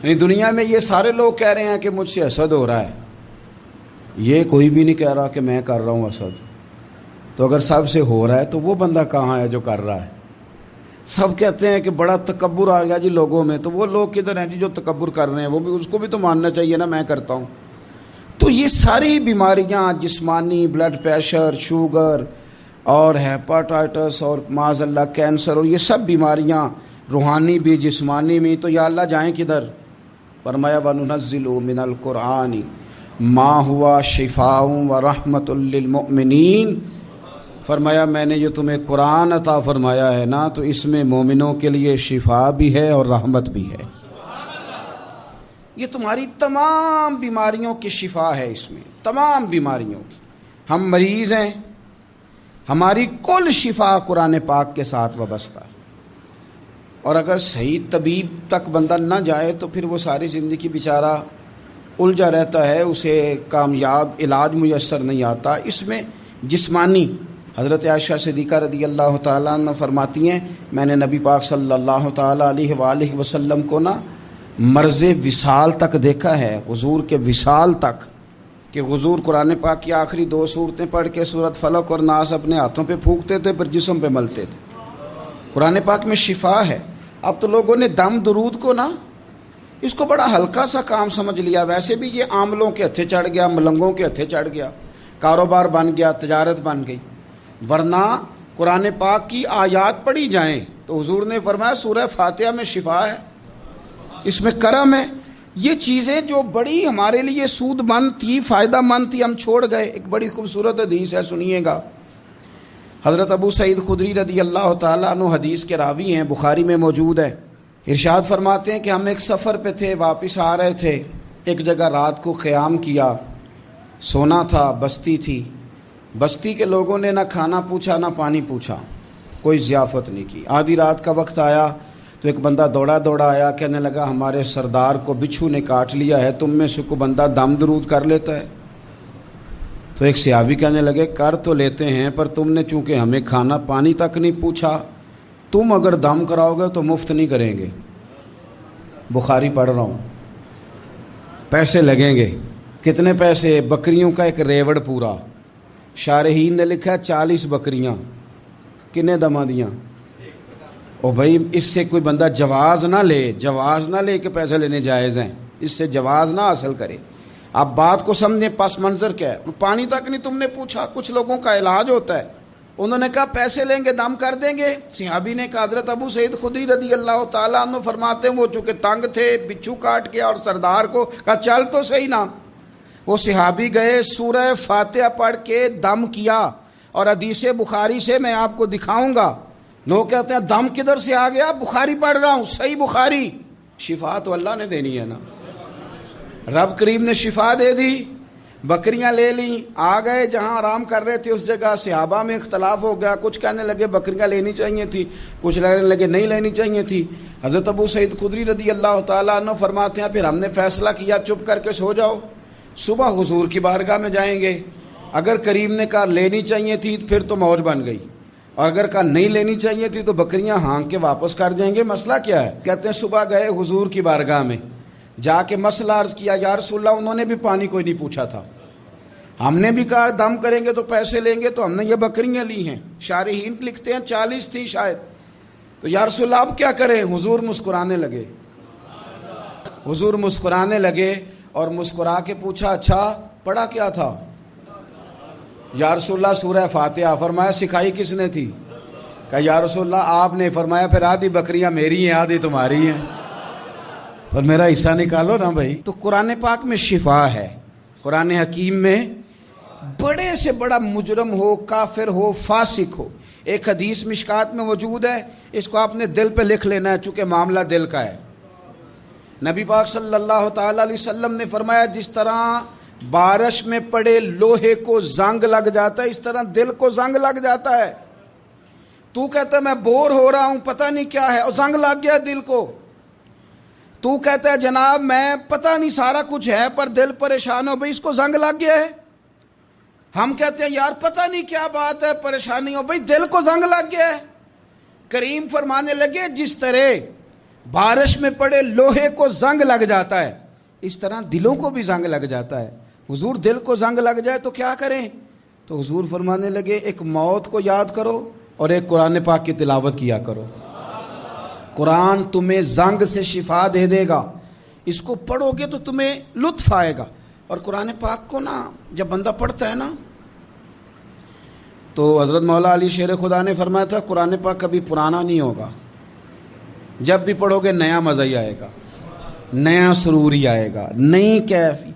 یعنی دنیا میں یہ سارے لوگ کہہ رہے ہیں کہ مجھ سے حسد ہو رہا ہے، یہ کوئی بھی نہیں کہہ رہا کہ میں کر رہا ہوں حسد۔ تو اگر سب سے ہو رہا ہے تو وہ بندہ کہاں ہے جو کر رہا ہے؟ سب کہتے ہیں کہ بڑا تکبر آ گیا جی لوگوں میں، تو وہ لوگ کدھر ہیں جی جو تکبر کر رہے ہیں؟ وہ بھی، اس کو بھی تو ماننا چاہیے نا میں کرتا ہوں۔ تو یہ ساری بیماریاں جسمانی، بلڈ پریشر، شوگر اور ہیپاٹائٹس اور معاذ اللہ کینسر، اور یہ سب بیماریاں روحانی بھی جسمانی بھی، تو یا اللہ جائیں کدھر؟ فرمایا وَنُنَزِّلُ مِنَ الْقُرْآنِ مَا هُوَ شِفَاءٌ وَرَحْمَةٌ لِّلْمُؤْمِنِينَ۔ فرمایا میں نے جو تمہیں قرآن عطا فرمایا ہے نا، تو اس میں مومنوں کے لیے شفا بھی ہے اور رحمت بھی ہے۔ یہ تمہاری تمام بیماریوں کی شفا ہے، اس میں تمام بیماریوں کی۔ ہم مریض ہیں، ہماری کل شفا قرآن پاک کے ساتھ وابستہ ہے، اور اگر صحیح طبیب تک بندہ نہ جائے تو پھر وہ ساری زندگی بیچارہ الجھا رہتا ہے، اسے کامیاب علاج میسر نہیں آتا۔ اس میں جسمانی، حضرت عائشہ صدیقہ رضی اللہ تعالیٰ عنہ فرماتی ہیں میں نے نبی پاک صلی اللہ تعالیٰ علیہ وآلہ وسلم کو نا مرض وصال تک دیکھا ہے، حضور کے وصال تک، کہ حضور قرآن پاک کی آخری 2 سورتیں پڑھ کے سورت فلق اور ناس اپنے ہاتھوں پہ پھونکتے تھے، پھر جسم پہ ملتے تھے۔ قرآن پاک میں شفا ہے۔ اب تو لوگوں نے دم درود کو نا اس کو بڑا ہلکا سا کام سمجھ لیا۔ ویسے بھی یہ عاملوں کے ہتھے چڑھ گیا، ملنگوں کے ہتھے چڑھ گیا، کاروبار بن گیا، تجارت بن گئی۔ ورنہ قرآن پاک کی آیات پڑھی جائیں تو حضور نے فرمایا سورہ فاتحہ میں شفا ہے، اس میں کرم ہے۔ یہ چیزیں جو بڑی ہمارے لیے سود مند تھی، فائدہ مند تھی، ہم چھوڑ گئے۔ ایک بڑی خوبصورت حدیث ہے، سنیے گا۔ حضرت ابو سعید خدری رضی اللہ تعالیٰ عنہ حدیث کے راوی ہیں، بخاری میں موجود ہے۔ ارشاد فرماتے ہیں کہ ہم ایک سفر پہ تھے، واپس آ رہے تھے، ایک جگہ رات کو قیام کیا، سونا تھا، بستی تھی۔ بستی کے لوگوں نے نہ کھانا پوچھا نہ پانی پوچھا، کوئی ضیافت نہیں کی۔ آدھی رات کا وقت آیا تو ایک بندہ دوڑا دوڑا آیا، کہنے لگا ہمارے سردار کو بچھو نے کاٹ لیا ہے، تم میں سے کوئی بندہ دم درود کر لیتا ہے؟ تو ایک صحابی کہنے لگے کر تو لیتے ہیں، پر تم نے چونکہ ہمیں کھانا پانی تک نہیں پوچھا، تم اگر دم کراؤ گے تو مفت نہیں کریں گے۔ بخاری پڑھ رہا ہوں، پیسے لگیں گے۔ کتنے پیسے؟ بکریوں کا ایک ریوڑ پورا۔ شارحین نے لکھا 40 بکریاں، کنے دما دیاں؟ او بھائی اس سے کوئی بندہ جواز نہ لے کہ پیسے لینے جائز ہیں، اس سے جواز نہ حاصل کرے۔ آپ بات کو سمجھیں، پس منظر کیا ہے؟ پانی تک نہیں تم نے پوچھا۔ کچھ لوگوں کا علاج ہوتا ہے، انہوں نے کہا پیسے لیں گے دم کر دیں گے۔ صحابی نے کہا حضرت ابو سعید خدری رضی اللہ تعالیٰ عنہ فرماتے ہیں وہ چونکہ تنگ تھے، بچھو کاٹ گیا، اور سردار کو کہا چل تو صحیح نا۔ وہ صحابی گئے، سورہ فاتحہ پڑھ کے دم کیا، اور حدیث بخاری سے میں آپ کو دکھاؤں گا۔ لوگ کہتے ہیں دم کدھر سے آ گیا؟ بخاری پڑھ رہا ہوں، صحیح بخاری۔ شفا تو اللہ نے دینی ہے نا، رب کریم نے شفا دے دی۔ بکریاں لے لیں، آ گئے جہاں آرام کر رہے تھے اس جگہ۔ صحابہ میں اختلاف ہو گیا، کچھ کہنے لگے بکریاں لینی چاہیے تھی، کچھ کہنے لگے نہیں لینی چاہیے تھی۔ حضرت ابو سعید خدری رضی اللہ تعالیٰ عنہ فرماتے ہیں پھر ہم نے فیصلہ کیا چپ کر کے سو جاؤ، صبح حضور کی بارگاہ میں جائیں گے۔ اگر کریم نے کہا لینی چاہیے تھی پھر تو موج بن گئی، اور اگر کہا نہیں لینی چاہیے تھی تو بکریاں ہانک کے واپس کر جائیں گے۔ مسئلہ کیا ہے؟ کہتے ہیں صبح گئے حضور کی بارگاہ میں، جا کے مسئلہ عرض کیا، یا رسول اللہ انہوں نے بھی پانی کوئی نہیں پوچھا تھا، ہم نے بھی کہا دم کریں گے تو پیسے لیں گے، تو ہم نے یہ بکریاں لی ہیں۔ شارحین لکھتے ہیں 40 تھی شاید۔ تو یا رسول اللہ اب کیا کریں؟ حضور مسکرانے لگے، حضور مسکرانے لگے، اور مسکرا کے پوچھا اچھا پڑھا کیا تھا؟ یا رسول اللہ سورہ فاتحہ۔ فرمایا سکھائی کس نے تھی؟ کہا یا رسول اللہ آپ نے۔ فرمایا پھر آدھی بکریاں میری ہیں آدھی تمہاری ہیں، پر میرا حصہ نکالو نا بھائی۔ تو قرآن پاک میں شفا ہے، قرآن حکیم میں بڑے سے بڑا مجرم ہو، کافر ہو، فاسق ہو۔ ایک حدیث مشکات میں موجود ہے، اس کو آپ نے دل پہ لکھ لینا ہے چونکہ معاملہ دل کا ہے۔ نبی پاک صلی اللہ تعالیٰ علیہ وسلم نے فرمایا جس طرح بارش میں پڑے لوہے کو زنگ لگ جاتا ہے، اس طرح دل کو زنگ لگ جاتا ہے۔ تو کہتا ہے میں بور ہو رہا ہوں پتہ نہیں کیا ہے، اور زنگ لگ گیا دل کو۔ تو کہتا ہے جناب میں پتہ نہیں سارا کچھ ہے پر دل پریشان ہو، بھئی اس کو زنگ لگ گیا ہے۔ ہم کہتے ہیں یار پتہ نہیں کیا بات ہے، پریشانی ہو، بھئی دل کو زنگ لگ گیا ہے۔ کریم فرمانے لگے جس طرح بارش میں پڑے لوہے کو زنگ لگ جاتا ہے، اس طرح دلوں کو بھی زنگ لگ جاتا ہے۔ حضور دل کو زنگ لگ جائے تو کیا کریں؟ تو حضور فرمانے لگے ایک موت کو یاد کرو اور ایک قرآن پاک کی تلاوت کیا کرو۔ قرآن تمہیں زنگ سے شفا دے دے گا، اس کو پڑھو گے تو تمہیں لطف آئے گا۔ اور قرآن پاک کو نا جب بندہ پڑھتا ہے نا تو حضرت مولا علی شیر خدا نے فرمایا تھا قرآن پاک کبھی پرانا نہیں ہوگا، جب بھی پڑھو گے نیا مزہ ہی آئے گا، نیا سرور ہی آئے گا، نئی کیفی